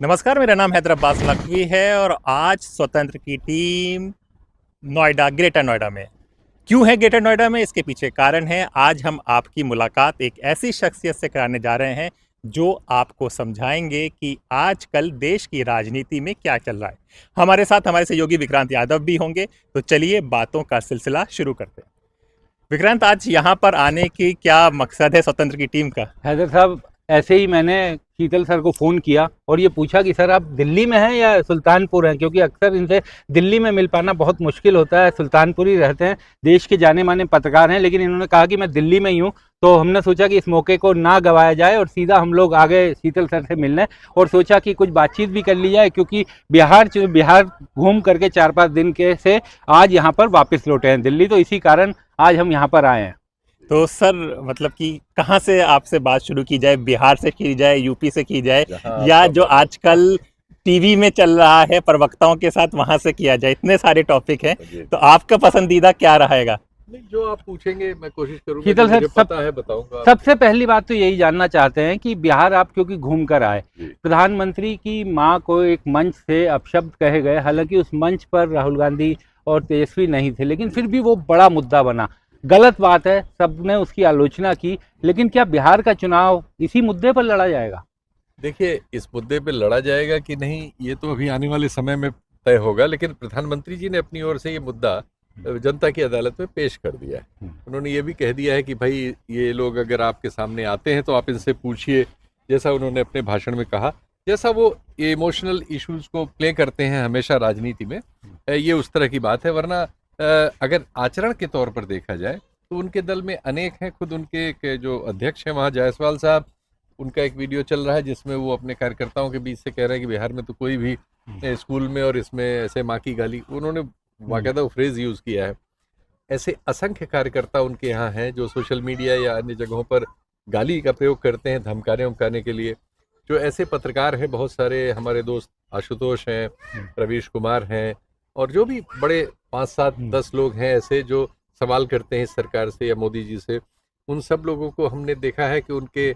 नमस्कार, मेरा नाम हैदर अब्बास नकवी है और आज स्वतंत्र की टीम नोएडा, ग्रेटर नोएडा में। क्यों है ग्रेटर नोएडा में? इसके पीछे कारण है। आज हम आपकी मुलाकात एक ऐसी शख्सियत से कराने जा रहे हैं जो आपको समझाएंगे कि आजकल देश की राजनीति में क्या चल रहा है। हमारे साथ हमारे सहयोगी विक्रांत यादव भी होंगे, तो चलिए बातों का सिलसिला शुरू करते हैं। विक्रांत, आज यहाँ पर आने की क्या मकसद है स्वतंत्र की टीम का? हैदर साहब, ऐसे ही मैंने शीतल सर को फ़ोन किया और ये पूछा कि सर आप दिल्ली में हैं या सुल्तानपुर हैं, क्योंकि अक्सर इनसे दिल्ली में मिल पाना बहुत मुश्किल होता है। सुल्तानपुर ही रहते हैं, देश के जाने माने पत्रकार हैं, लेकिन इन्होंने कहा कि मैं दिल्ली में ही हूँ। तो हमने सोचा कि इस मौके को ना गंवाया जाए और सीधा हम लोग आ गए शीतल सर से मिलने और सोचा कि कुछ बातचीत भी कर ली जाए, क्योंकि बिहार घूम करके 4-5 दिन के से आज यहाँ पर वापस लौटे हैं दिल्ली, तो इसी कारण आज हम यहाँ पर आए हैं। तो सर, मतलब कि कहाँ से आपसे बात शुरू की जाए? बिहार से की जाए, यूपी से की जाए, या जो आजकल टीवी में चल रहा है प्रवक्ताओं के साथ, वहां से किया जाए? इतने सारे टॉपिक हैं, तो आपका पसंदीदा क्या रहेगा? नहीं, जो आप पूछेंगे मैं कोशिश करूंगा। शीतल सर, पता है बताऊंगा। सबसे पहली बात तो यही जानना चाहते हैं कि बिहार आप क्योंकि घूम कर आए, प्रधानमंत्री की मां को एक मंच से अपशब्द कहे गए, हालांकि उस मंच पर राहुल गांधी और तेजस्वी नहीं थे, लेकिन फिर भी वो बड़ा मुद्दा बना। गलत बात है, सबने उसकी आलोचना की, लेकिन क्या बिहार का चुनाव इसी मुद्दे पर लड़ा जाएगा? देखिए, इस मुद्दे पे लड़ा जाएगा कि नहीं, ये तो अभी आने वाले समय में तय होगा, लेकिन प्रधानमंत्री जी ने अपनी ओर से ये मुद्दा जनता की अदालत में पेश कर दिया है। उन्होंने ये भी कह दिया है कि भाई, ये लोग अगर आपके सामने आते हैं तो आप इनसे पूछिए, जैसा उन्होंने अपने भाषण में कहा, जैसा वो इमोशनल इश्यूज को प्ले करते हैं हमेशा राजनीति में, ये उस तरह की बात है। वरना अगर आचरण के तौर पर देखा जाए तो उनके दल में अनेक हैं। खुद उनके जो अध्यक्ष हैं वहाँ, जायसवाल साहब, उनका एक वीडियो चल रहा है जिसमें वो अपने कार्यकर्ताओं के बीच से कह रहे हैं कि बिहार में तो कोई भी स्कूल में और इसमें ऐसे माँ की गाली, उन्होंने बाकायदा फ्रेज यूज़ किया है। ऐसे असंख्य कार्यकर्ता उनके यहाँ हैं जो सोशल मीडिया या अन्य जगहों पर गाली का प्रयोग करते हैं धमकाने उमकाने के लिए। जो ऐसे पत्रकार हैं, बहुत सारे हमारे दोस्त आशुतोष हैं, रवीश कुमार हैं, और जो भी बड़े 5-7-10 लोग हैं ऐसे जो सवाल करते हैं इस सरकार से या मोदी जी से, उन सब लोगों को हमने देखा है कि उनके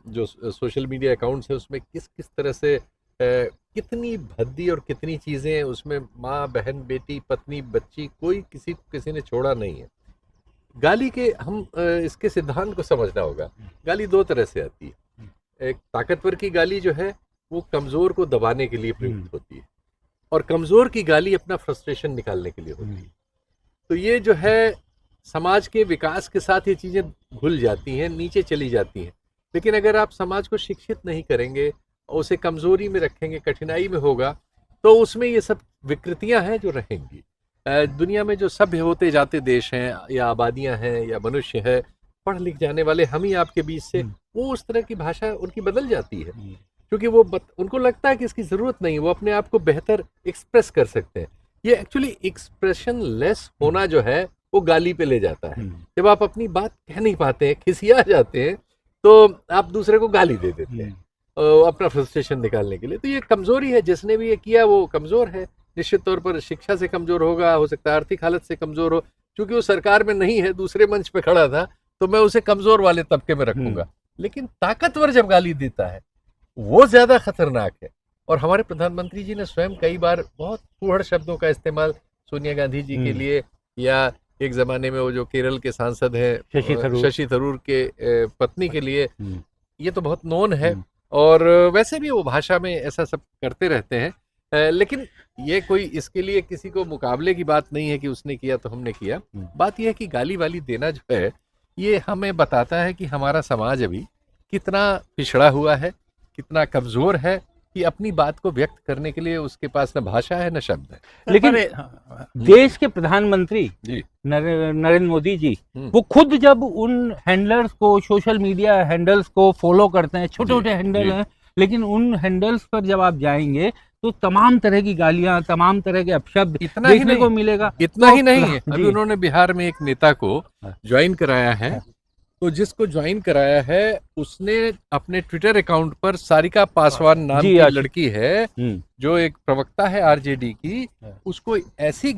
जो सोशल मीडिया अकाउंट्स हैं उसमें किस किस तरह से कितनी भद्दी और कितनी चीज़ें उसमें, माँ बहन बेटी पत्नी बच्ची, कोई किसी ने छोड़ा नहीं है। गाली के हम इसके सिद्धांत को समझना होगा। गाली दो तरह से आती है। एक ताकतवर की गाली जो है वो कमज़ोर को दबाने के लिए प्रयुक्त होती है, और कमज़ोर की गाली अपना फ्रस्ट्रेशन निकालने के लिए होती है। तो ये जो है, समाज के विकास के साथ ये चीज़ें घुल जाती हैं, नीचे चली जाती हैं। लेकिन अगर आप समाज को शिक्षित नहीं करेंगे और उसे कमज़ोरी में रखेंगे, कठिनाई में होगा, तो उसमें ये सब विकृतियां हैं जो रहेंगी। दुनिया में जो सभ्य होते जाते देश हैं या आबादियां हैं या मनुष्य है, पढ़ लिख जाने वाले हम ही आपके बीच से, वो उस तरह की भाषा उनकी बदल जाती है, क्योंकि वो उनको लगता है कि इसकी ज़रूरत नहीं, वो अपने आप को बेहतर एक्सप्रेस कर सकते हैं। ये एक्चुअली एक्सप्रेशन लेस होना जो है वो गाली पे ले जाता है। जब आप अपनी बात कह नहीं पाते हैं, खिसिया जाते हैं, तो आप दूसरे को गाली दे देते हैं अपना फ्रस्ट्रेशन निकालने के लिए। तो ये कमज़ोरी है। जिसने भी ये किया वो कमज़ोर है। निश्चित तौर पर शिक्षा से कमज़ोर होगा, हो सकता है आर्थिक हालत से कमज़ोर हो, क्योंकि वो सरकार में नहीं है, दूसरे मंच पे खड़ा था, तो मैं उसे कमज़ोर वाले तबके में रखूंगा। लेकिन ताकतवर जब गाली देता है वो ज़्यादा खतरनाक है। और हमारे प्रधानमंत्री जी ने स्वयं कई बार बहुत फूहड़ शब्दों का इस्तेमाल सोनिया गांधी जी के लिए, या एक ज़माने में वो जो केरल के सांसद हैं शशि थरूर के पत्नी के लिए, ये तो बहुत नोन है। और वैसे भी वो भाषा में ऐसा सब करते रहते हैं। लेकिन ये कोई इसके लिए किसी को मुकाबले की बात नहीं है कि उसने किया तो हमने किया। बात यह है कि गाली वाली देना जो है, ये हमें बताता है कि हमारा समाज अभी कितना पिछड़ा हुआ है, कितना कमज़ोर है, कि अपनी बात को व्यक्त करने के लिए उसके पास न भाषा है न शब्द है। लेकिन देश के प्रधानमंत्री नरेंद्र मोदी जी, वो खुद जब उन हैंडलर्स को, सोशल मीडिया हैंडल्स को फॉलो करते हैं, छोटे छोटे हैंडल हैं, लेकिन उन हैंडल्स पर जब आप जाएंगे तो तमाम तरह की गालियां, तमाम तरह के अपशब्द देखने को मिलेगा। इतना ही नहीं है, अभी उन्होंने बिहार में एक नेता को ज्वाइन कराया है, तो जिसको ज्वाइन कराया है उसने अपने ट्विटर अकाउंट पर सारिका पासवान नाम की लड़की है जो एक प्रवक्ता है आरजेडी की, उसको ऐसी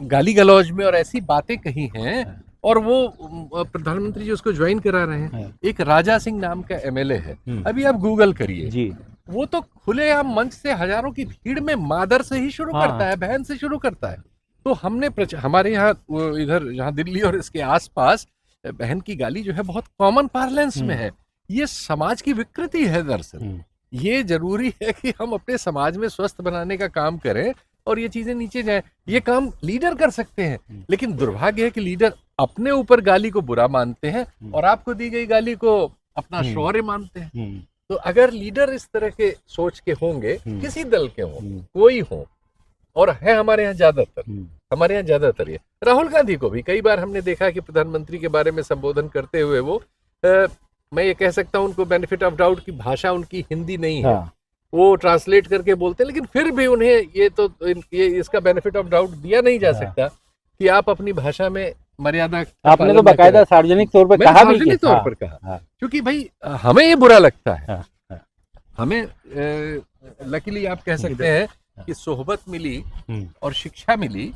गाली गलौज में और ऐसी बातें कही हैं, और वो प्रधानमंत्री जी उसको ज्वाइन करा रहे हैं। एक राजा सिंह नाम का एमएलए है, अभी आप गूगल करिए, वो तो खुलेआम मंच से हजारों की भीड़ में मादर से ही शुरू हाँ। करता है, बहन से शुरू करता है। तो हमने हमारे यहाँ इधर यहाँ दिल्ली और इसके आसपास बहन की गाली जो है बहुत कॉमन पार्लेंस में है। ये समाज की विकृति है दरअसल। ये जरूरी है कि हम अपने समाज में स्वस्थ बनाने का काम करें और ये चीजें नीचे जाएं। ये काम लीडर कर सकते हैं, लेकिन दुर्भाग्य है कि लीडर अपने ऊपर गाली को बुरा मानते हैं और आपको दी गई गाली को अपना शौर्य मानते हैं। तो अगर लीडर इस तरह के सोच के होंगे, किसी दल के हों, कोई हो, और है हमारे यहाँ ज्यादातर ये राहुल गांधी को भी कई बार हमने देखा कि प्रधानमंत्री के बारे में संबोधन करते हुए वो मैं ये कह सकता हूँ उनको बेनिफिट ऑफ डाउट की भाषा उनकी हिंदी नहीं है। हाँ। वो ट्रांसलेट करके बोलते हैं, लेकिन फिर भी उन्हें ये इसका बेनिफिट ऑफ डाउट दिया नहीं जा सकता कि आप अपनी भाषा में मर्यादा आपने तो बाकायदा सार्वजनिक तौर पर कहा भी, सार्वजनिक तौर पर कहा, क्योंकि भाई हमें ये बुरा लगता है। हमें लकीली आप कह सकते हैं कि सोहबत मिली और शिक्षा मिली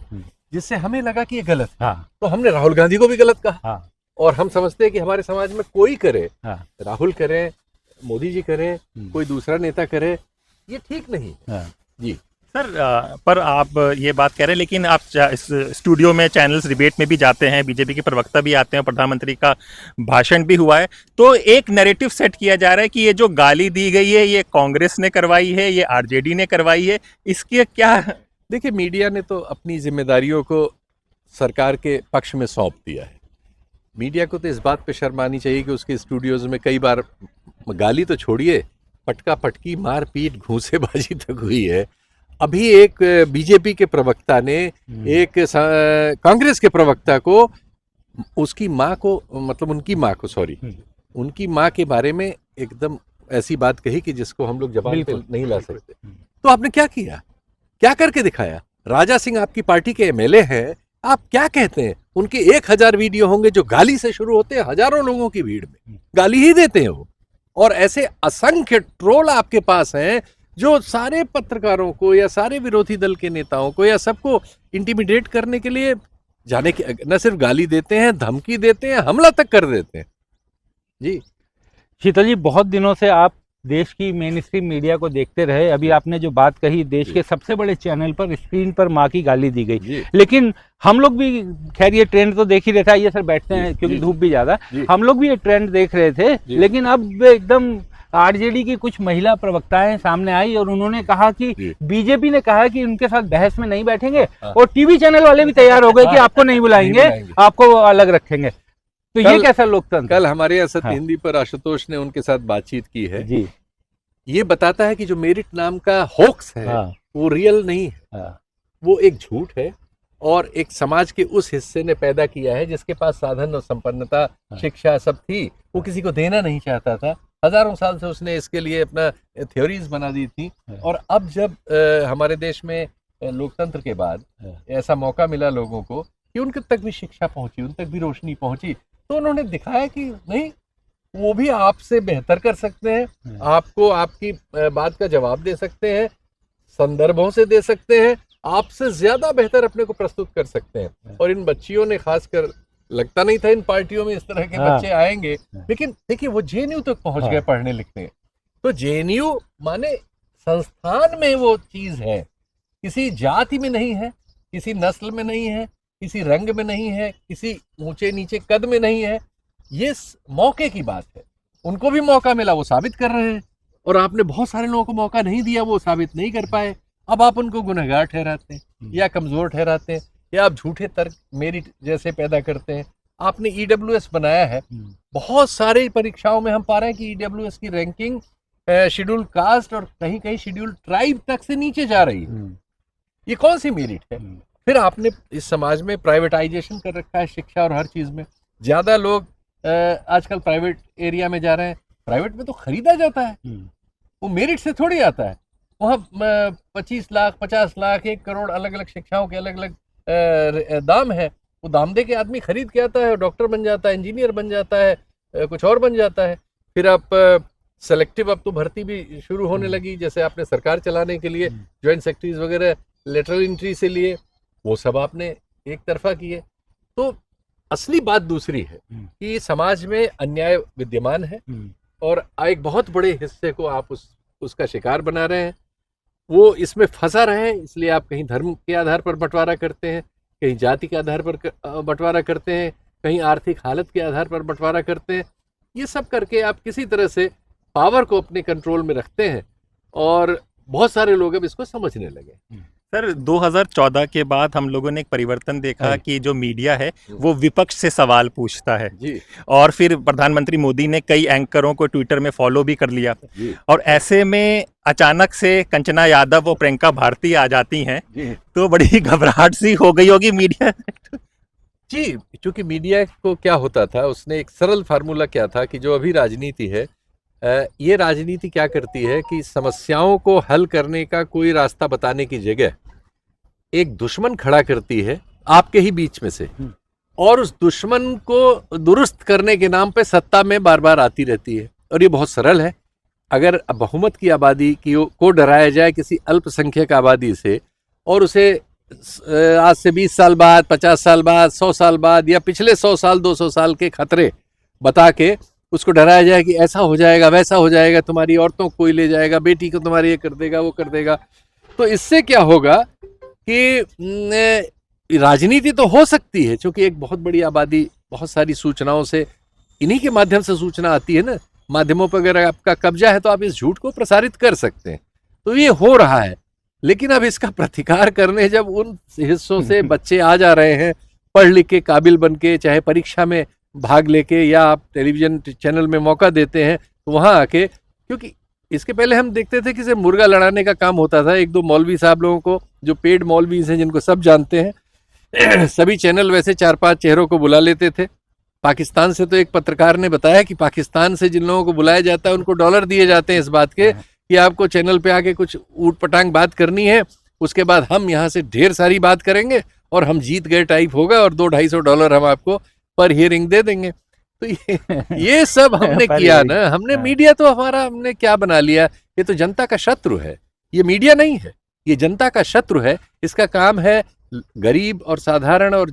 जिससे हमें लगा कि ये गलत है। तो हमने राहुल गांधी को भी गलत कहा और हम समझते हैं कि हमारे समाज में कोई करे, राहुल करे, मोदी जी करें, कोई दूसरा नेता करे, ये ठीक नहीं है। जी सर, पर आप ये बात कह रहे हैं, लेकिन आप इस स्टूडियो में चैनल्स डिबेट में भी जाते हैं, बीजेपी के प्रवक्ता भी आते हैं, प्रधानमंत्री का भाषण भी हुआ है, तो एक नैरेटिव सेट किया जा रहा है कि ये जो गाली दी गई है ये कांग्रेस ने करवाई है, ये आरजेडी ने करवाई है। इसके क्या? देखिए, मीडिया ने तो अपनी जिम्मेदारियों को सरकार के पक्ष में सौंप दिया है। मीडिया को तो इस बात पे शर्म आनी चाहिए कि उसके स्टूडियोज में कई बार गाली तो छोड़िए, पटका पटकी, मारपीट, घूंसेबाजी तक हुई है। अभी एक बीजेपी के प्रवक्ता ने एक कांग्रेस के प्रवक्ता को उनकी माँ के बारे में एकदम ऐसी बात कही कि जिसको हम लोग जबान पे नहीं ला सकते। तो आपने क्या किया, क्या करके दिखाया? राजा सिंह आपकी पार्टी के एमएलए हैं, आप क्या कहते हैं? उनके 1000 वीडियो होंगे जो गाली से शुरू होते हैं, हजारों लोगों की भीड़ में गाली ही देते हैं वो। और ऐसे असंख्य ट्रोल आपके पास हैं जो सारे पत्रकारों को या सारे विरोधी दल के नेताओं को या सबको इंटिमिडेट करने के लिए जाने की न सिर्फ गाली देते हैं, धमकी देते हैं, हमला तक कर देते हैं। जी शीतल जी, बहुत दिनों से आप देश की मेन स्ट्रीम मीडिया को देखते रहे। अभी आपने जो बात कही, देश के सबसे बड़े चैनल पर स्क्रीन पर माँ की गाली दी गई, लेकिन हम लोग भी, खैर ये ट्रेंड तो देख ही रहे थे, ये सर बैठते हैं क्योंकि धूप भी ज्यादा, हम लोग भी ये ट्रेंड देख रहे थे, लेकिन अब एकदम आरजेडी की कुछ महिला प्रवक्ताएं सामने आई और उन्होंने कहा कि बीजेपी ने कहा कि उनके साथ बहस में नहीं बैठेंगे, और टीवी चैनल वाले भी तैयार हो गए कि आपको नहीं बुलाएंगे, आपको अलग रखेंगे। तो ये कैसा लोकतंत्र? कल हमारे यहाँ सत्य हिंदी पर आशुतोष ने उनके साथ बातचीत की है जी। ये बताता है कि जो मेरिट नाम का होक्स है वो रियल नहीं है, वो एक झूठ है और एक समाज के उस हिस्से ने पैदा किया है जिसके पास साधन और संपन्नता, शिक्षा सब थी, वो किसी को देना नहीं चाहता था। हजारों साल से उसने इसके लिए अपना थ्योरीज बना दी थी। और अब जब हमारे देश में लोकतंत्र के बाद ऐसा मौका मिला लोगों को कि उनके तक भी शिक्षा पहुंची, उन तक भी रोशनी पहुंची, तो उन्होंने दिखाया कि नहीं, वो भी आपसे बेहतर कर सकते हैं, आपको आपकी बात का जवाब दे सकते हैं, संदर्भों से दे सकते हैं, आपसे ज्यादा बेहतर अपने को प्रस्तुत कर सकते हैं। और इन बच्चियों ने, खासकर लगता नहीं था इन पार्टियों में इस तरह के बच्चे आएंगे, लेकिन देखिए वो जेएनयू तक पहुंच गए पढ़ने लिखने। तो जेएनयू माने संस्थान में वो चीज है, किसी जाति में नहीं है, किसी नस्ल में नहीं है, किसी रंग में नहीं है, किसी ऊंचे नीचे कद में नहीं है। ये मौके की बात है। उनको भी मौका मिला, वो साबित कर रहे हैं, और आपने बहुत सारे लोगों को मौका नहीं दिया, वो साबित नहीं कर पाए। अब आप उनको गुनहगार ठहराते हैं या कमजोर ठहराते हैं, या आप झूठे तर्क मेरिट जैसे पैदा करते हैं। आपने ईडब्ल्यूएस बनाया है, बहुत सारे परीक्षाओं में हम पा रहे हैं कि ईडब्ल्यूएस की रैंकिंग शेड्यूल कास्ट और कहीं कहीं शेड्यूल ट्राइब तक से नीचे जा रही है। ये कौन सी मेरिट है? फिर आपने इस समाज में प्राइवेटाइजेशन कर रखा है शिक्षा और हर चीज में। ज्यादा लोग आजकल प्राइवेट एरिया में जा रहे हैं। प्राइवेट में तो खरीदा जाता है, वो मेरिट से थोड़ी आता है। वहाँ 25 लाख, 50 लाख, 1 करोड़ अलग अलग शिक्षाओं के अलग अलग दाम है। वो दाम दे के आदमी खरीद के आता है, डॉक्टर बन जाता है, इंजीनियर बन जाता है, कुछ और बन जाता है। फिर आप सेलेक्टिव, अब तो भर्ती भी शुरू होने लगी, जैसे आपने सरकार चलाने के लिए ज्वाइंट सेक्रेटरीज वगैरह लेटरल एंट्री से लिए, वो सब आपने एक तरफा किए। तो असली बात दूसरी है कि समाज में अन्याय विद्यमान है और एक बहुत बड़े हिस्से को आप उस उसका शिकार बना रहे हैं, वो इसमें फंसा रहे हैं। इसलिए आप कहीं धर्म के आधार पर बंटवारा करते हैं, कहीं जाति के आधार पर बंटवारा करते हैं, कहीं आर्थिक हालत के आधार पर बंटवारा करते हैं। ये सब करके आप किसी तरह से पावर को अपने कंट्रोल में रखते हैं और बहुत सारे लोग अब इसको समझने लगे। सर 2014 के बाद हम लोगों ने एक परिवर्तन देखा हाँ। कि जो मीडिया है वो विपक्ष से सवाल पूछता है जी और फिर प्रधानमंत्री मोदी ने कई एंकरों को ट्विटर में फॉलो भी कर लिया जी और ऐसे में अचानक से कंचना यादव और प्रियंका भारती आ जाती हैं जी तो बड़ी घबराहट सी हो गई होगी मीडिया। जी, क्योंकि मीडिया को क्या होता था, उसने एक सरल फार्मूला क्या था कि जो अभी राजनीति है, ये राजनीति क्या करती है कि समस्याओं को हल करने का कोई रास्ता बताने की जगह एक दुश्मन खड़ा करती है आपके ही बीच में से, और उस दुश्मन को दुरुस्त करने के नाम पे सत्ता में बार बार आती रहती है। और ये बहुत सरल है। अगर बहुमत की आबादी को डराया जाए किसी अल्पसंख्यक आबादी से, और उसे आज से 20 साल बाद, 50 साल बाद, 100 साल बाद, या पिछले 100 साल 200 साल के खतरे बता के उसको डराया जाए कि ऐसा हो जाएगा, वैसा हो जाएगा, तुम्हारी औरतों को कोई ले जाएगा, बेटी को तुम्हारी ये कर देगा, वो कर देगा, तो इससे क्या होगा कि राजनीति तो हो सकती है, क्योंकि एक बहुत बड़ी आबादी बहुत सारी सूचनाओं से, इन्हीं के माध्यम से सूचना आती है ना, माध्यमों पर अगर आपका कब्जा है तो आप इस झूठ को प्रसारित कर सकते हैं। तो ये हो रहा है, लेकिन अब इसका प्रतिकार करने जब उन हिस्सों से बच्चे आ जा रहे हैं पढ़ लिख के काबिल बन के, चाहे परीक्षा में भाग लेके या आप टेलीविजन चैनल में मौका देते हैं, तो वहाँ आके, क्योंकि इसके पहले हम देखते थे कि सिर्फ मुर्गा लड़ाने का काम होता था, एक दो मौलवी साहब लोगों को, जो पेड मौलवीज हैं जिनको सब जानते हैं, सभी चैनल वैसे 4-5 चेहरों को बुला लेते थे। पाकिस्तान से तो एक पत्रकार ने बताया कि पाकिस्तान से जिन लोगों को बुलाया जाता है उनको डॉलर दिए जाते हैं इस बात के कि आपको चैनल पे आके कुछ ऊट पटांग बात करनी है, उसके बाद हम यहाँ से ढेर सारी बात करेंगे और हम जीत गए टाइप होगा और $200-250 हम आपको पर हियरिंग दे देंगे। तो ये सब हमने किया ना, हमने मीडिया तो हमारा हमने क्या बना लिया, ये तो जनता का शत्रु है, ये मीडिया नहीं है, ये जनता का शत्रु है। इसका काम है गरीब और साधारण और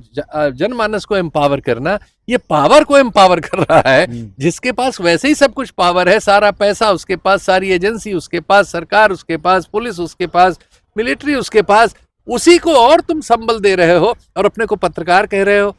जनमानस को एम्पावर करना। ये पावर को एम्पावर कर रहा है जिसके पास वैसे ही सब कुछ पावर है, सारा पैसा उसके पास, सारी एजेंसी उसके पास, सरकार उसके पास, पुलिस उसके पास, मिलिट्री उसके पास, उसी को और तुम संबल दे रहे हो और अपने को पत्रकार कह रहे हो।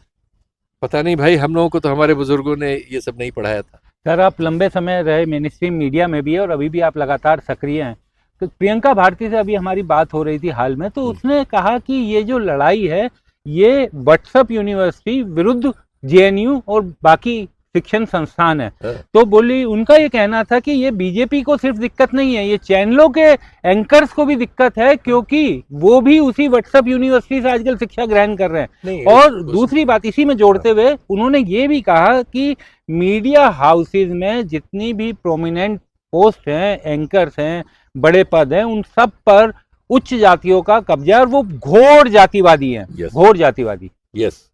पता नहीं भाई, हम लोगों को तो हमारे बुजुर्गों ने ये सब नहीं पढ़ाया था। सर आप लंबे समय रहे मेन स्ट्रीम मीडिया में भी है और अभी भी आप लगातार सक्रिय हैं। तो प्रियंका भारती से अभी हमारी बात हो रही थी हाल में, तो उसने कहा कि ये जो लड़ाई है ये व्हाट्सएप यूनिवर्सिटी विरुद्ध जेएनयू और बाकी शिक्षण संस्थान है। तो बोली, उनका ये कहना था कि ये बीजेपी को सिर्फ दिक्कत नहीं है, ये चैनलों के एंकर्स को भी दिक्कत है, क्योंकि वो भी उसी व्हाट्सएप यूनिवर्सिटी से आजकल शिक्षा ग्रहण कर रहे हैं। और दूसरी बात इसी में जोड़ते हुए उन्होंने ये भी कहा कि मीडिया हाउसेज में जितनी भी प्रोमिनेंट पोस्ट हैं, एंकर्स हैं, बड़े पद हैं, उन सब पर उच्च जातियों का कब्जा है और वो घोर जातिवादी हैं। घोर जातिवादी। यस,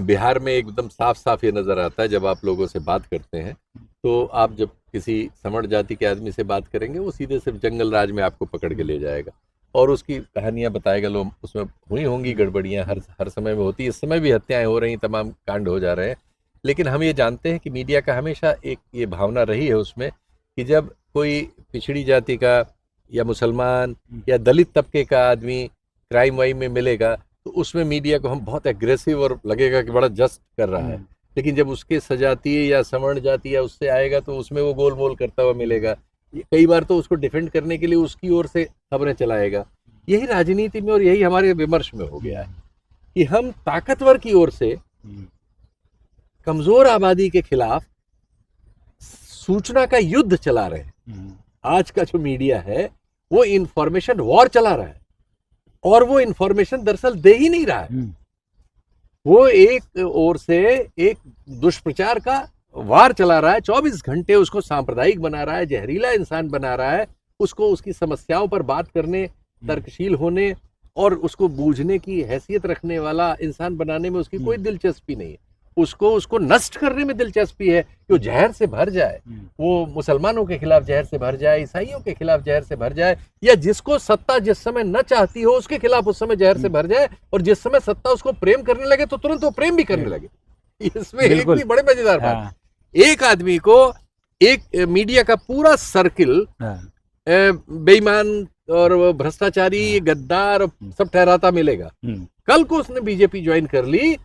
बिहार में एकदम साफ साफ ये नजर आता है। जब आप लोगों से बात करते हैं तो आप जब किसी समण जाति के आदमी से बात करेंगे, वो सीधे सिर्फ जंगल राज में आपको पकड़ के ले जाएगा और उसकी कहानियां बताएगा। लोग उसमें हुई होंगी गड़बड़ियां, हर समय में होती है, इस समय भी हत्याएं हो रही, तमाम कांड हो जा रहे हैं। लेकिन हम ये जानते हैं कि मीडिया का हमेशा एक ये भावना रही है उसमें कि जब कोई पिछड़ी जाति का या मुसलमान या दलित तबके का आदमी क्राइम वाइम में मिलेगा तो उसमें मीडिया को हम बहुत एग्रेसिव और लगेगा कि बड़ा जस्ट कर रहा है। लेकिन जब उसके सजातीय या सवर्ण जाति या उससे आएगा तो उसमें वो गोल मोल करता हुआ मिलेगा। कई बार तो उसको डिफेंड करने के लिए उसकी ओर से खबरें चलाएगा। यही राजनीति में और यही हमारे विमर्श में हो गया है कि हम ताकतवर की ओर से कमजोर आबादी के खिलाफ सूचना का युद्ध चला रहे हैं। आज का जो मीडिया है वो इंफॉर्मेशन वॉर चला रहा है और वो इंफॉर्मेशन दरअसल दे ही नहीं रहा है। वो एक ओर से एक दुष्प्रचार का वार चला रहा है, 24 घंटे उसको सांप्रदायिक बना रहा है, जहरीला इंसान बना रहा है, उसको उसकी समस्याओं पर बात करने, तर्कशील होने और उसको बूझने की हैसियत रखने वाला इंसान बनाने में उसकी कोई दिलचस्पी नहीं है। उसको नष्ट करने में दिलचस्पी है कि वो जहर से भर जाए, वो मुसलमानों के खिलाफ जहर से भर जाए, ईसाइयों के खिलाफ जहर से भर जाए, या जिसको सत्ता जिस समय न चाहती हो उसके खिलाफ उस समय जहर से भर जाए, और जिस समय सत्ता उसको प्रेम करने लगे तो तुरंत वो प्रेम भी करने लगे। इसमें एक भी बड़े मजेदार बात, एक आदमी को एक मीडिया का पूरा सर्किल बेईमान और वो भ्रष्टाचारी, गद्दार सब ठहराता मिलेगा। कल को उसने बीजेपी ज्वाइन कर ली,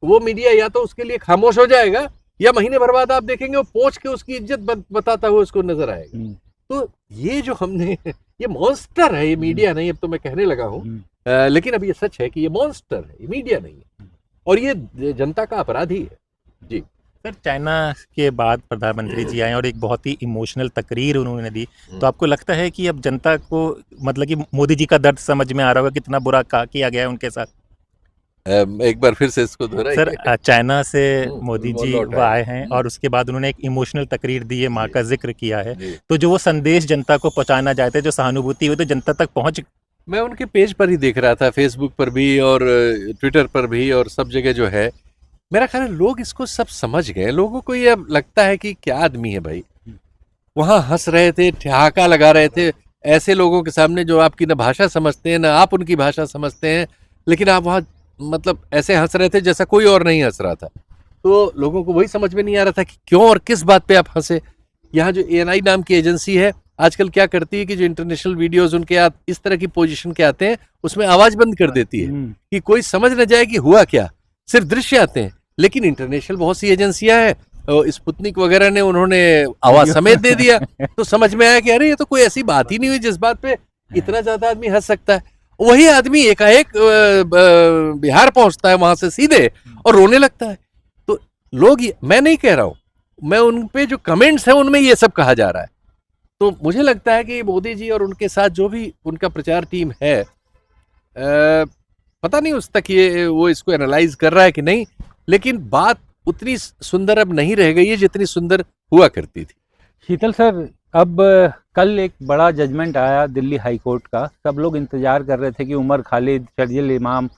वो मीडिया या तो उसके लिए खामोश हो जाएगा या महीने भर बाद आप देखेंगे वो पहुंच के उसकी इज्जत बताता हुआ उसको नजर आएगा। तो ये जो हमने, ये मॉन्स्टर है, ये मीडिया नहीं, अब तो मैं कहने लगा हूँ, लेकिन अब ये सच है कि ये मॉन्स्टर है, ये मीडिया नहीं है, और ये जनता का अपराधी है। जी सर, चाइना के बाद प्रधानमंत्री जी आए और एक बहुत ही इमोशनल तकरीर उन्होंने दी, तो आपको लगता है कि अब जनता को, मतलब कि मोदी जी का दर्द समझ में आ रहा होगा, कितना बुरा किया गया है उनके साथ? एक बार फिर से इसको दोहराइए। सर, चाइना से मोदी वो जी लौट वो आए। आए हैं और उसके बाद उन्होंने एक इमोशनल तकरीर दी है, माँ जी। का जिक्र किया है, जी। तो जो वो संदेश जनता को पहुंचाना चाहते हैं, जो सहानुभूति हुई, तो जनता तक पहुंच? मैं उनके पेज पर ही देख रहा था, फेसबुक पर भी और ट्विटर पर भी, और सब जगह जो है, मेरा ख्याल है लोग इसको सब समझ गए। लोगों को ये अब लगता है कि क्या आदमी है भाई। वहां हंस रहे थे, ठहाका लगा रहे थे ऐसे लोगों के सामने जो आपकी ना भाषा समझते हैं, ना आप उनकी भाषा समझते हैं, लेकिन आप वहां मतलब ऐसे हंस रहे थे जैसा कोई और नहीं हंस रहा था। तो लोगों को वही समझ में नहीं आ रहा था कि क्यों और किस बात पे आप हंसे। यहाँ जो ANI नाम की एजेंसी है आजकल क्या करती है कि जो इंटरनेशनल वीडियोस उनके इस तरह की पोजीशन के आते हैं, उसमें आवाज बंद कर देती है कि कोई समझ न जाए कि हुआ क्या, सिर्फ दृश्य आते हैं। लेकिन इंटरनेशनल बहुत सी एजेंसियां हैं, स्पुतनिक वगैरह ने उन्होंने आवाज समेत दे दिया, तो समझ में आया कि अरे ये तो कोई ऐसी बात ही नहीं हुई जिस बात पे इतना ज्यादा आदमी हंस सकता है। वही आदमी एकाएक बिहार पहुंचता है वहां से सीधे और रोने लगता है। तो लोग, मैं नहीं कह रहा हूं, मैं उन पे जो कमेंट्स हैं उनमें ये सब कहा जा रहा है। तो मुझे लगता है कि मोदी जी और उनके साथ जो भी उनका प्रचार टीम है, पता नहीं उस तक ये वो इसको एनालाइज कर रहा है कि नहीं, लेकिन बात उतनी सुंदर अब नहीं रह गई है जितनी सुंदर हुआ करती थी। शीतल सर, अब कल एक बड़ा जजमेंट आया दिल्ली हाई कोर्ट का। सब लोग इंतजार कर रहे थे कि उमर खालिद, शर्जील इमाम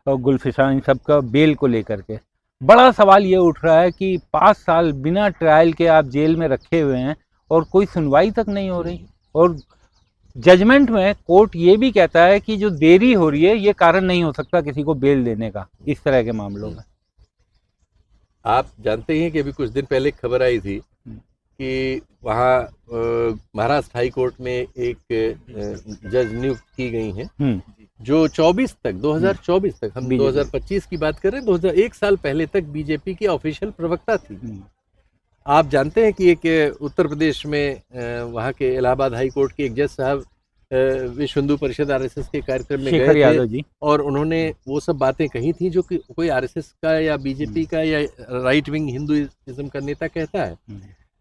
और गुलफिशा, इन सब का बेल को लेकर के बड़ा सवाल ये उठ रहा है कि 5 साल बिना ट्रायल के आप जेल में रखे हुए हैं और कोई सुनवाई तक नहीं हो रही। और जजमेंट में कोर्ट ये भी कहता है कि जो देरी हो रही है ये कारण नहीं हो सकता किसी को बेल देने का इस तरह के मामलों में। आप जानते हैं कि अभी कुछ दिन पहले खबर आई थी कि वहाँ महाराष्ट्र हाई कोर्ट में एक जज नियुक्त की गई हैं जो 2024 तक, हम 2025 की बात कर रहे हैं, 2001 साल पहले तक बीजेपी की ऑफिशियल प्रवक्ता थी। आप जानते हैं कि एक उत्तर प्रदेश में वहाँ के इलाहाबाद हाई कोर्ट के एक जज साहब विश्व हिंदू परिषद RSS के कार्यक्रम में गए थे और उन्होंने वो सब बातें कही थी जो कि कोई RSS का या बीजेपी का या राइट विंग हिंदुइज्म का नेता कहता है।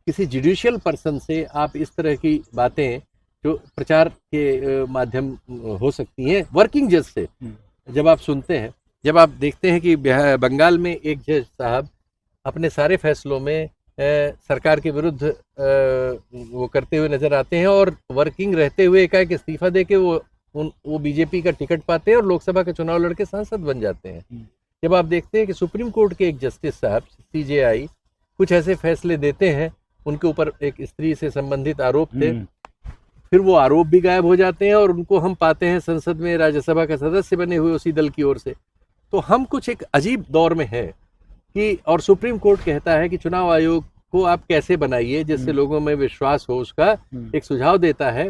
किसी जुडिशियल पर्सन से आप इस तरह की बातें जो प्रचार के माध्यम हो सकती हैं, वर्किंग जज से जब आप सुनते हैं, जब आप देखते हैं कि बंगाल में एक जज साहब अपने सारे फैसलों में सरकार के विरुद्ध वो करते हुए नजर आते हैं और वर्किंग रहते हुए एकाएक इस्तीफा देके वो बीजेपी का टिकट पाते हैं और लोकसभा का चुनाव लड़के सांसद बन जाते हैं। जब आप देखते हैं कि सुप्रीम कोर्ट के एक जस्टिस साहब CJI कुछ ऐसे फैसले देते हैं, उनके ऊपर एक स्त्री से संबंधित आरोप थे, फिर वो आरोप भी गायब हो जाते हैं और उनको हम पाते हैं संसद में राज्यसभा का सदस्य बने हुए उसी दल की ओर से। तो हम कुछ एक अजीब दौर में हैं कि, और सुप्रीम कोर्ट कहता है कि चुनाव आयोग को आप कैसे बनाइए जिससे लोगों में विश्वास हो, उसका एक सुझाव देता है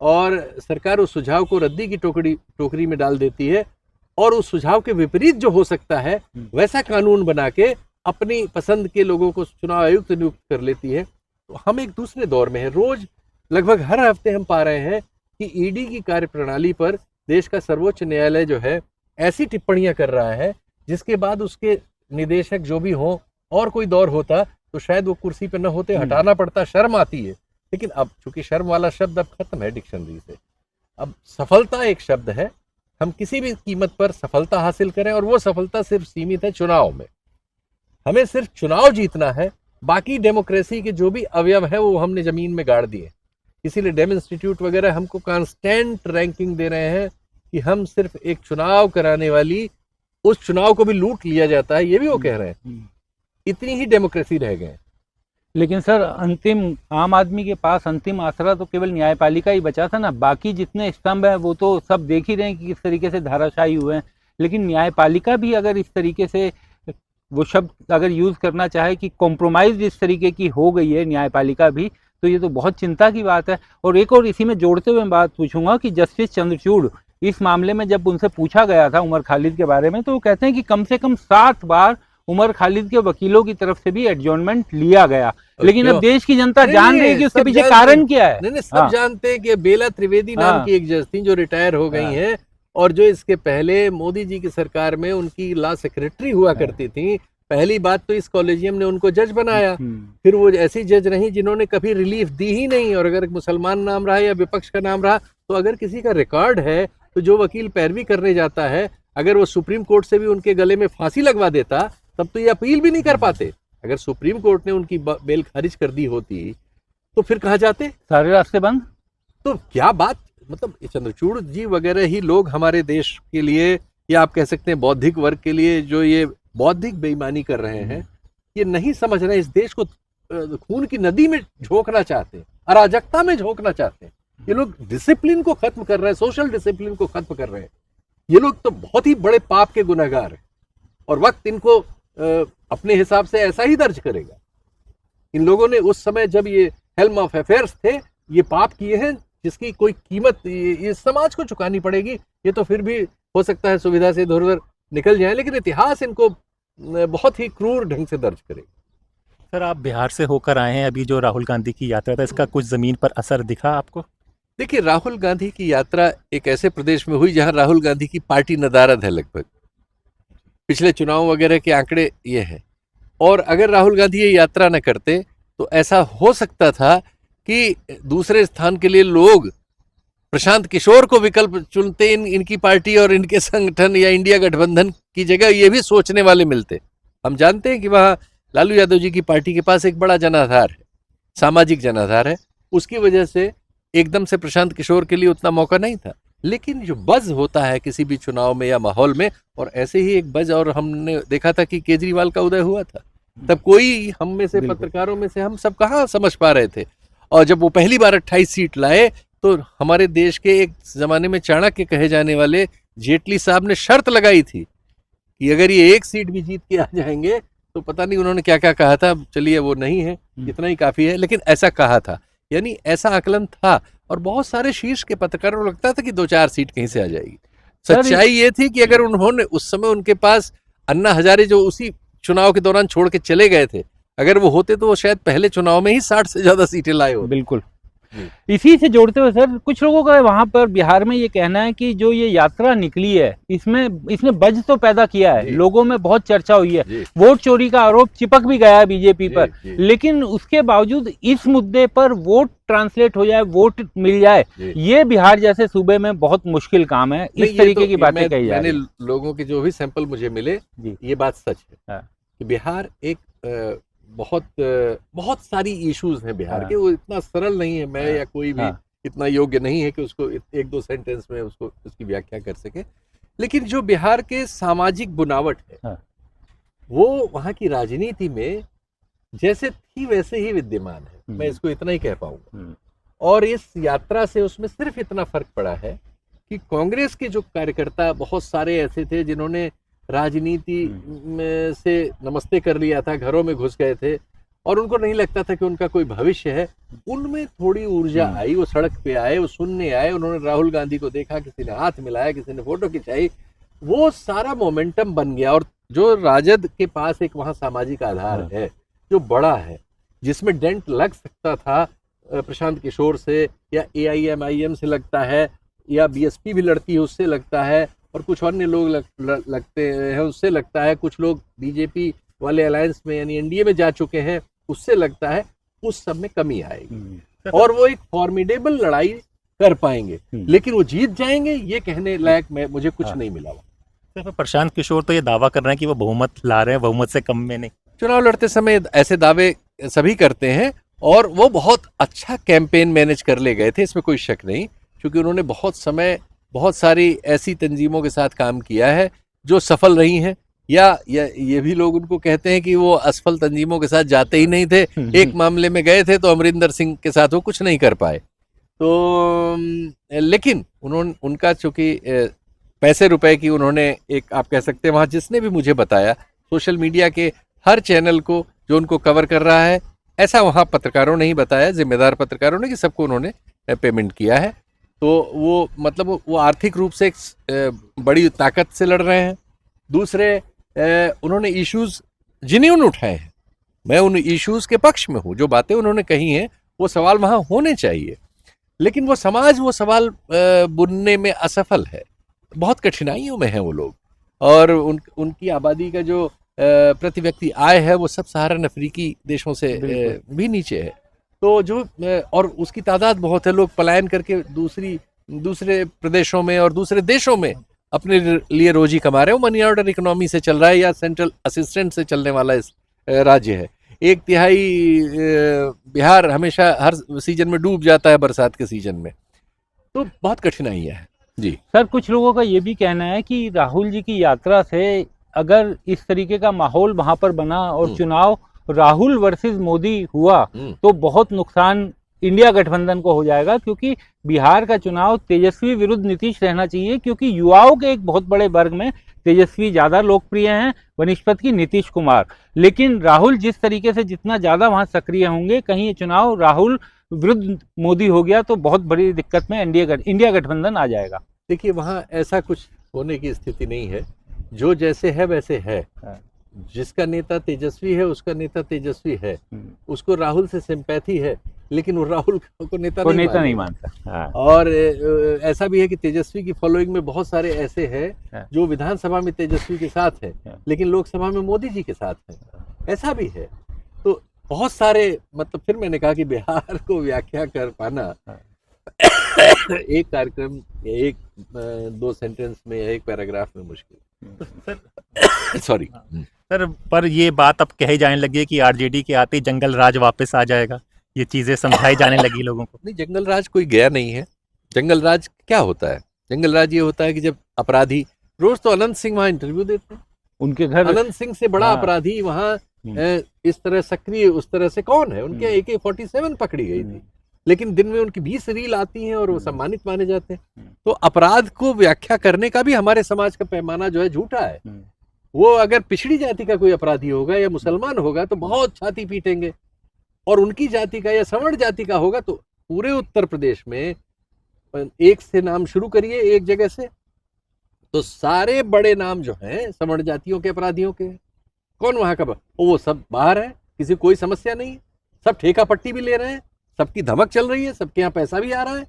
और सरकार उस सुझाव को रद्दी की टोकरी में डाल देती है और उस सुझाव के विपरीत जो हो सकता है वैसा कानून बना के अपनी पसंद के लोगों को चुनाव आयुक्त नियुक्त कर लेती है। तो हम एक दूसरे दौर में हैं। रोज लगभग हर हफ्ते हम पा रहे हैं कि ED की कार्यप्रणाली पर देश का सर्वोच्च न्यायालय जो है ऐसी टिप्पणियां कर रहा है जिसके बाद उसके निदेशक जो भी हों, और कोई दौर होता तो शायद वो कुर्सी पर न होते, हटाना पड़ता, शर्म आती है। लेकिन अब चूंकि शर्म वाला शब्द अब खत्म है डिक्शनरी से, अब सफलता एक शब्द है। हम किसी भी कीमत पर सफलता हासिल करें और वो सफलता सिर्फ सीमित है चुनाव में। हमें सिर्फ चुनाव जीतना है, बाकी डेमोक्रेसी के जो भी अवयव है वो हमने जमीन में गाड़ दिए। इसीलिए डेम इंस्टीट्यूट वगैरह हमको कांस्टेंट रैंकिंग दे रहे हैं कि हम सिर्फ एक चुनाव कराने वाली, उस चुनाव को भी लूट लिया जाता है, ये भी वो कह रहे हैं। इतनी ही डेमोक्रेसी रह गए। लेकिन सर, अंतिम आम आदमी के पास अंतिम आसरा तो केवल न्यायपालिका ही बचा था ना। बाकी जितने स्तंभ हैं वो तो सब देख ही रहे हैं कि किस तरीके से धाराशाही हुए हैं। लेकिन न्यायपालिका भी अगर इस तरीके से, वो शब्द अगर यूज करना चाहे कि कॉम्प्रोमाइज इस तरीके की हो गई है न्यायपालिका भी, तो ये तो बहुत चिंता की बात है। और एक और इसी में जोड़ते हुए मैं बात पूछूंगा कि जस्टिस चंद्रचूड़, इस मामले में जब उनसे पूछा गया था उमर खालिद के बारे में, तो वो कहते हैं कि कम से कम 7 बार उमर खालिद के वकीलों की तरफ से भी एडजॉर्नमेंट लिया गया, लेकिन अब देश की जनता जान रही है कि उसके पीछे कारण क्या है। नहीं, सब जानते हैं कि बेला त्रिवेदी नाम की एक जज थी जो रिटायर हो गई हैं, और जो इसके पहले मोदी जी की सरकार में उनकी लॉ सेक्रेटरी हुआ करती थी। पहली बात तो इस कॉलेजियम ने उनको जज बनाया, फिर वो ऐसी जज रही जिन्होंने कभी रिलीफ दी ही नहीं, और अगर मुसलमान नाम रहा या विपक्ष का नाम रहा, तो अगर किसी का रिकॉर्ड है तो जो वकील पैरवी करने जाता है, अगर वो सुप्रीम कोर्ट से भी उनके गले में फांसी लगवा देता, तब तो ये अपील भी नहीं कर पाते। अगर सुप्रीम कोर्ट ने उनकी बेल खारिज कर दी होती तो फिर कहाँ जाते, सारे रास्ते बंद। तो क्या बात, मतलब चंद्रचूड़ जी वगैरह ही लोग हमारे देश के लिए, या आप कह सकते हैं बौद्धिक वर्ग के लिए, जो ये बौद्धिक बेईमानी कर रहे हैं, ये नहीं समझ रहे, इस देश को खून की नदी में झोंकना चाहते हैं, अराजकता में झोंकना चाहते हैं। ये लोग डिसिप्लिन को खत्म कर रहे हैं, सोशल डिसिप्लिन को खत्म कर रहे हैं। ये लोग तो बहुत ही बड़े पाप के गुनहगार हैं, और वक्त इनको अपने हिसाब से ऐसा ही दर्ज करेगा। इन लोगों ने उस समय जब ये हेल्म ऑफ अफेयर्स थे, ये पाप किए हैं जिसकी कोई कीमत इस समाज को चुकानी पड़ेगी। ये तो फिर भी हो सकता है सुविधा से इधर उधर निकल जाए, लेकिन इतिहास इनको बहुत ही क्रूर ढंग से दर्ज करेगा। सर, आप बिहार से होकर आए हैं, अभी जो राहुल गांधी की यात्रा था, इसका कुछ जमीन पर असर दिखा आपको? देखिए, राहुल गांधी की यात्रा एक ऐसे प्रदेश में हुई जहां राहुल गांधी की पार्टी नदारद है लगभग, पिछले चुनाव वगैरह के आंकड़े ये हैं। और अगर राहुल गांधी ये यात्रा न करते तो ऐसा हो सकता था कि दूसरे स्थान के लिए लोग प्रशांत किशोर को विकल्प चुनते, इनकी पार्टी और इनके संगठन या इंडिया गठबंधन की जगह ये भी सोचने वाले मिलते। हम जानते हैं कि वहाँ लालू यादव जी की पार्टी के पास एक बड़ा जनाधार है, सामाजिक जनाधार है, उसकी वजह से एकदम से प्रशांत किशोर के लिए उतना मौका नहीं था। लेकिन जो बज होता है किसी भी चुनाव में या माहौल में, और ऐसे ही एक बज, और हमने देखा था कि केजरीवाल का उदय हुआ था, तब कोई हम में से पत्रकारों में से हम सब कहाँ समझ पा रहे थे। और जब वो पहली बार 28 सीट लाए, तो हमारे देश के एक जमाने में चाणक्य कहे जाने वाले जेटली साहब ने शर्त लगाई थी कि अगर ये एक सीट भी जीत के आ जाएंगे, तो पता नहीं उन्होंने क्या क्या कहा था, चलिए वो नहीं है, इतना ही काफी है, लेकिन ऐसा कहा था, यानी ऐसा आकलन था। और बहुत सारे शीर्ष के पत्रकारों को लगता था कि 2-4 सीट कहीं से आ जाएगी। सच्चाई ये थी कि अगर उन्होंने उस समय, उनके पास अन्ना हजारे जो उसी चुनाव के दौरान छोड़ के चले गए थे, अगर वो होते तो वो शायद पहले चुनाव में ही 60 से ज्यादा सीटें लाए होते। बिल्कुल। इसी से जोड़ते हुए सर, कुछ लोगों का वहां पर बिहार में ये कहना है कि जो ये यात्रा निकली है, इसने बज तो पैदा किया है, लोगों में बहुत चर्चा हुई है, वोट चोरी का आरोप चिपक भी गया है बीजेपी पर, लेकिन उसके बावजूद इस मुद्दे पर वोट ट्रांसलेट हो जाए, वोट मिल जाए, ये बिहार जैसे सूबे में बहुत मुश्किल काम है। इस तरीके की बातें कही जा रही है। मैंने लोगों के जो भी सैंपल मुझे मिले, ये बात सच है कि बिहार एक बहुत सारी इश्यूज हैं बिहार के, वो इतना सरल नहीं है, मैं या कोई भी इतना योग्य नहीं है कि उसको 1-2 सेंटेंस में उसकी व्याख्या कर सके। लेकिन जो बिहार के सामाजिक बुनावट है, वो वहाँ की राजनीति में जैसे थी वैसे ही विद्यमान है, मैं इसको इतना ही कह पाऊंगा। और इस यात्रा से उसमें सिर्फ इतना फर्क पड़ा है कि कांग्रेस के जो कार्यकर्ता बहुत सारे ऐसे थे जिन्होंने राजनीति में से नमस्ते कर लिया था, घरों में घुस गए थे, और उनको नहीं लगता था कि उनका कोई भविष्य है, उनमें थोड़ी ऊर्जा आई, वो सड़क पे आए, वो सुनने आए, उन्होंने राहुल गांधी को देखा, किसी ने हाथ मिलाया, किसी ने फोटो खिंचाई, वो सारा मोमेंटम बन गया। और जो राजद के पास एक वहाँ सामाजिक आधार है जो बड़ा है, जिसमें डेंट लग सकता था प्रशांत किशोर से, या AIMIM से लगता है, या BSP भी लड़ती है उससे लगता है, और कुछ अन्य लोग लगते हैं उससे लगता है, कुछ लोग BJP वाले अलायंस में यानी NDA में जा चुके हैं उससे लगता है, उस सब में कमी आएगी और वो एक फॉर्मिडेबल लड़ाई कर पाएंगे, लेकिन वो जीत जाएंगे ये कहने लायक मुझे कुछ नहीं मिला। सिर्फ प्रशांत किशोर तो ये दावा कर रहे हैं कि वो बहुमत ला रहे हैं, बहुमत से कम में नहीं। चुनाव लड़ते समय ऐसे दावे सभी करते हैं, और वो बहुत अच्छा कैंपेन मैनेज कर ले गए थे, इसमें कोई शक नहीं, क्योंकि उन्होंने बहुत समय बहुत सारी ऐसी तंजीमों के साथ काम किया है जो सफल रही हैं, या ये भी लोग उनको कहते हैं कि वो असफल तंजीमों के साथ जाते ही नहीं थे। एक मामले में गए थे तो अमरिंदर सिंह के साथ वो कुछ नहीं कर पाए, तो लेकिन उनका चूंकि पैसे रुपए की उन्होंने एक, आप कह सकते हैं, वहाँ जिसने भी मुझे बताया, सोशल मीडिया के हर चैनल को जो उनको कवर कर रहा है, ऐसा वहाँ पत्रकारों ने ही बताया, जिम्मेदार पत्रकारों ने, कि सबको उन्होंने पेमेंट किया है। तो वो मतलब वो आर्थिक रूप से एक बड़ी ताकत से लड़ रहे हैं। दूसरे उन्होंने इश्यूज जेन्युइन उठाए हैं। मैं उन इश्यूज के पक्ष में हूँ। जो बातें उन्होंने कही हैं वो सवाल वहाँ होने चाहिए, लेकिन वो समाज वो सवाल बुनने में असफल है। बहुत कठिनाइयों में है वो लोग, और उनकी आबादी का जो प्रति व्यक्ति आय है वो सब सहारन अफ्रीकी देशों से भी नीचे है। तो जो और उसकी तादाद बहुत है। लोग पलायन करके दूसरे प्रदेशों में और दूसरे देशों में अपने लिए रोजी कमा रहे हो। मनी ऑर्डर इकोनॉमी से चल रहा है या सेंट्रल असिस्टेंट से चलने वाला इस राज्य है। 1/3 बिहार हमेशा हर सीजन में डूब जाता है, बरसात के सीजन में। तो बहुत कठिनाइयां हैं जी। सर, कुछ लोगों का ये भी कहना है कि राहुल जी की यात्रा से अगर इस तरीके का माहौल वहां पर बना और चुनाव राहुल वर्सेस मोदी हुआ तो बहुत नुकसान इंडिया गठबंधन को हो जाएगा, क्योंकि बिहार का चुनाव तेजस्वी विरुद्ध नीतीश रहना चाहिए, क्योंकि युवाओं के एक बहुत बड़े वर्ग में तेजस्वी ज्यादा लोकप्रिय हैं बनिस्पत की नीतीश कुमार। लेकिन राहुल जिस तरीके से जितना ज्यादा वहां सक्रिय होंगे, कहीं ये चुनाव राहुल विरुद्ध मोदी हो गया तो बहुत बड़ी दिक्कत में इंडिया गठबंधन आ जाएगा। देखिए, वहाँ ऐसा कुछ होने की स्थिति नहीं है। जो जैसे है वैसे है। जिसका नेता तेजस्वी है उसका नेता तेजस्वी है, उसको राहुल से सिंपैथी है, लेकिन वो राहुल को नेता नहीं मानता। और ऐसा भी है कि तेजस्वी की फॉलोइंग में बहुत सारे ऐसे हैं जो विधानसभा में तेजस्वी के साथ है लेकिन लोकसभा में मोदी जी के साथ है। ऐसा भी है। तो बहुत सारे मतलब फिर मैंने कहा कि बिहार को व्याख्या कर पाना एक कार्यक्रम, एक 2 सेंटेंस में, एक पैराग्राफ में मुश्किल। सॉरी सर, पर ये बात अब कही जाने लगी है कि आरजेडी के आते ही जंगल राज वापस आ जाएगा। ये चीजें समझाई जाने लगी लोगों को। नहीं, जंगल राज कोई गया नहीं है। जंगल राज क्या होता है? जंगल राज ये होता है कि जब अपराधी, रोज तो अनंत सिंह वहां इंटरव्यू देते हैं उनके घर। अनंत सिंह से बड़ा अपराधी वहां इस तरह सक्रिय उस तरह से कौन है? उनके AK-47 पकड़ी गई थी, लेकिन दिन में उनकी 20 रील आती हैं और वो सम्मानित माने जाते हैं। तो अपराध को व्याख्या करने का भी हमारे समाज का पैमाना जो है झूठा है। वो अगर पिछड़ी जाति का कोई अपराधी होगा या मुसलमान होगा तो बहुत छाती पीटेंगे, और उनकी जाति का या सवर्ण जाति का होगा तो पूरे उत्तर प्रदेश में एक से नाम शुरू करिए, एक जगह से, तो सारे बड़े नाम जो हैं सवर्ण जातियों के अपराधियों के। कौन वहां का? वो सब बाहर है, किसी कोई समस्या नहीं है, सब ठेका पट्टी भी ले रहे हैं, सबकी धमक चल रही है, सबके यहाँ पैसा भी आ रहा है।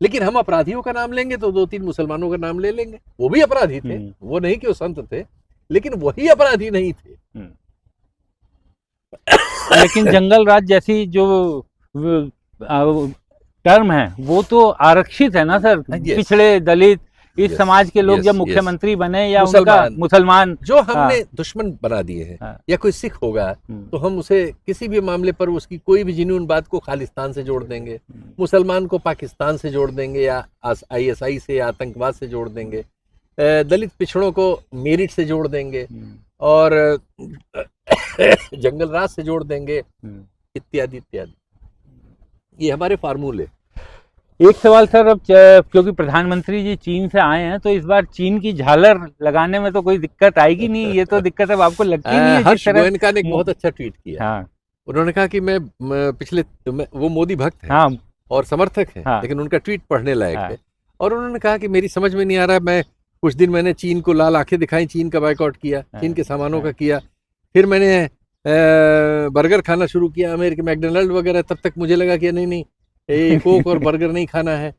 लेकिन हम अपराधियों का नाम लेंगे तो 2-3 मुसलमानों का नाम ले लेंगे। वो भी अपराधी थे, वो नहीं कि वो संत थे, लेकिन वही अपराधी नहीं थे। लेकिन जंगल राज जैसी जो टर्म है वो तो आरक्षित है ना सर। पिछड़े, दलित, इस समाज के लोग जब मुख्यमंत्री बने या उनका मुसलमान जो हमने दुश्मन बना दिए हैं, या कोई सिख होगा तो हम उसे किसी भी मामले पर उसकी कोई भी जेन्युइन बात को खालिस्तान से जोड़ देंगे, मुसलमान को पाकिस्तान से जोड़ देंगे या ISI से या आतंकवाद से जोड़ देंगे, दलित पिछड़ों को मेरिट से जोड़ देंगे और जंगल राज से जोड़ देंगे, इत्यादि इत्यादि। ये हमारे फार्मूले। एक सवाल सर, अब क्योंकि प्रधानमंत्री जी चीन से आए हैं तो इस बार चीन की झालर लगाने में तो कोई दिक्कत आएगी नहीं? ये तो दिक्कत अब आपको लगती नहीं है? हर्ष गोयनका ने एक बहुत अच्छा ट्वीट किया। उन्होंने कहा कि मैं वो मोदी भक्त हैं और समर्थक हैं, लेकिन उनका ट्वीट पढ़ने लायक है। और उन्होंने कहा कि मेरी समझ में नहीं आ रहा, मैं कुछ दिन मैंने चीन को लाल आंखें दिखाई, चीन का बायकॉट किया, चीन के सामानों का किया, फिर मैंने बर्गर खाना शुरू किया अमेरिका मैकडोनल्ड वगैरह, तब तक मुझे लगा कि नहीं कोक और बर्गर नहीं खाना है।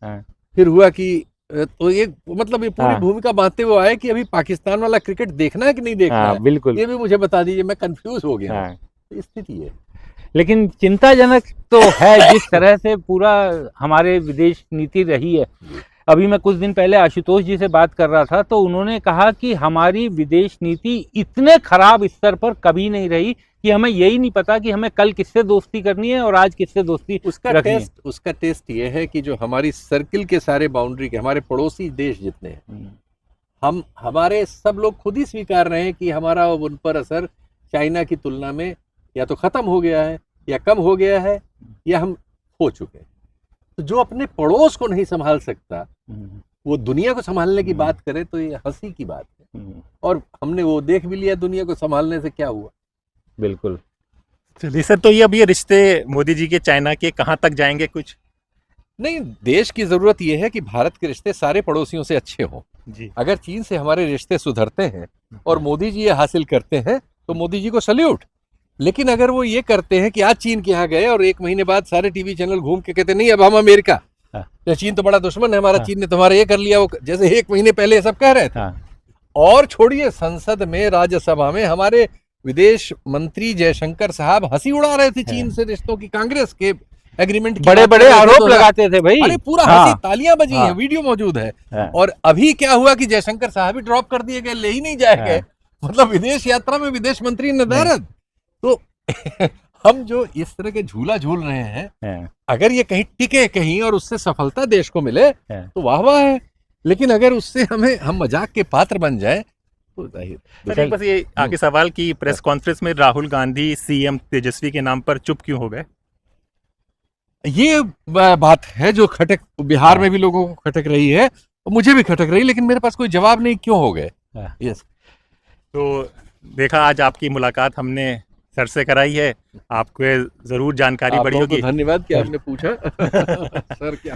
फिर हुआ कि तो ये मतलब ये पूरी भूमिका बांधते हुए आए कि अभी पाकिस्तान वाला क्रिकेट देखना है कि नहीं देखना है, बिल्कुल, ये भी मुझे बता दीजिए, मैं कंफ्यूज हो गया। स्थिति है। लेकिन चिंताजनक तो है जिस तरह से पूरा हमारे विदेश नीति रही है। अभी मैं कुछ दिन पहले आशुतोष जी से बात कर रहा था तो उन्होंने कहा कि हमारी विदेश नीति इतने खराब स्तर पर कभी नहीं रही कि हमें यही नहीं पता कि हमें कल किससे दोस्ती करनी है और आज किससे दोस्ती उसका टेस्ट ये है कि जो हमारी सर्किल के सारे बाउंड्री के हमारे पड़ोसी देश जितने हैं, हमारे सब लोग खुद ही स्वीकार रहे हैं कि हमारा उन पर असर चाइना की तुलना में या तो खत्म हो गया है या कम हो गया है या हम हो चुके हैं। तो जो अपने पड़ोस को नहीं संभाल सकता वो दुनिया को संभालने की बात करे तो ये हंसी की बात है। और हमने वो देख भी लिया दुनिया को संभालने से क्या हुआ। बिल्कुल। चलिए सर, तो ये रिश्ते मोदी जी के चाइना के कहाँ तक जाएंगे कुछ? नहीं, देश की जरूरत यह है कि भारत के रिश्ते सारे पड़ोसियों से अच्छे हों। जी। अगर चीन से हमारे रिश्ते सुधरते हैं और मोदी जी ये हासिल करते हैं तो मोदी जी को सल्यूट। लेकिन अगर वो ये करते हैं कि आज चीन के यहाँ गए और 1 महीने बाद सारे टीवी चैनल घूम के कहते नहीं अब हम अमेरिका, तो चीन तो बड़ा दुश्मन है हमारा, चीन ने तुम्हारा ये कर लिया, वो जैसे 1 महीने पहले ये सब कह रहे थे। और छोड़िए, संसद में, राज्यसभा में हमारे विदेश मंत्री जयशंकर साहब हंसी उड़ा रहे थे चीन से रिश्तों की, कांग्रेस के एग्रीमेंट बड़े बड़े आरोप लगाते थे भाई। अरे पूरा हंसी, तालियां बजी हैं, वीडियो मौजूद है। और अभी क्या हुआ कि जयशंकर साहब भी ड्रॉप कर दिए गए, ले ही नहीं जाए गए। मतलब विदेश यात्रा में विदेश मंत्री नदारद। तो हम जो इस तरह के झूला झूल रहे हैं, अगर ये कहीं टिके कहीं और उससे सफलता देश को मिले तो वाह वाह है। लेकिन अगर उससे हम मजाक के पात्र बन जाए तो सर, बस ये आगे सवाल कि प्रेस कॉन्फ्रेंस में राहुल गांधी सीएम तेजस्वी के नाम पर चुप क्यों हो गए? ये बात है जो खटक बिहार में भी लोगों को खटक रही है, मुझे भी खटक रही, लेकिन मेरे पास कोई जवाब नहीं क्यों हो गए। यस। तो देखा, आज आपकी मुलाकात हमने सर से कराई है, आपको जरूर जानकारी बढ़ी होगी। धन्यवाद कि आपने पूछा। सर क्या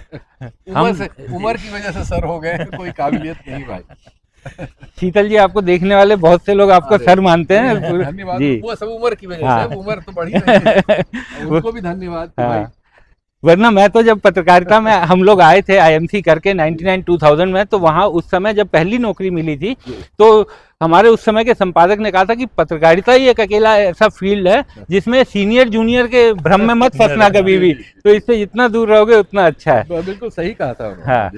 उम्र की वजह से सर हो गए, कोई काबिलियत नहीं भाई। शीतल जी, आपको देखने वाले बहुत से लोग आपको सर मानते हैं। धन्यवाद जी। वो सब उम्र की वजह से, उम्र तो बढ़ी है। उनको भी धन्यवाद भाई। वरना मैं तो जब पत्रकारिता में हम लोग आए थे IMC करके 99-2000 में, तो वहाँ उस समय जब पहली नौकरी मिली थी तो हमारे उस समय के संपादक ने कहा था कि पत्रकारिता ही एक अकेला ऐसा फील्ड है जिसमें सीनियर जूनियर के भ्रम में मत फंसना कभी भी, तो इससे जितना दूर रहोगे उतना अच्छा है। बिल्कुल सही कहा था उन्होंने। हाँ,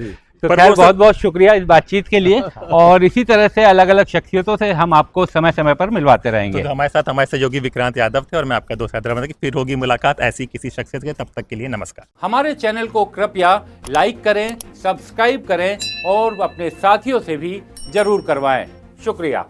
तो खैर बहुत बहुत शुक्रिया इस बातचीत के लिए, और इसी तरह से अलग अलग शख्सियतों से हम आपको समय समय पर मिलवाते रहेंगे। तो हमारे साथ हमारे सहयोगी विक्रांत यादव थे और मैं आपका दोस्त हैदराबाद की। फिर होगी मुलाकात ऐसी किसी शख्सियत के, तब तक के लिए नमस्कार। हमारे चैनल को कृपया लाइक करें, सब्सक्राइब करें और अपने साथियों से भी जरूर करवाएं। शुक्रिया।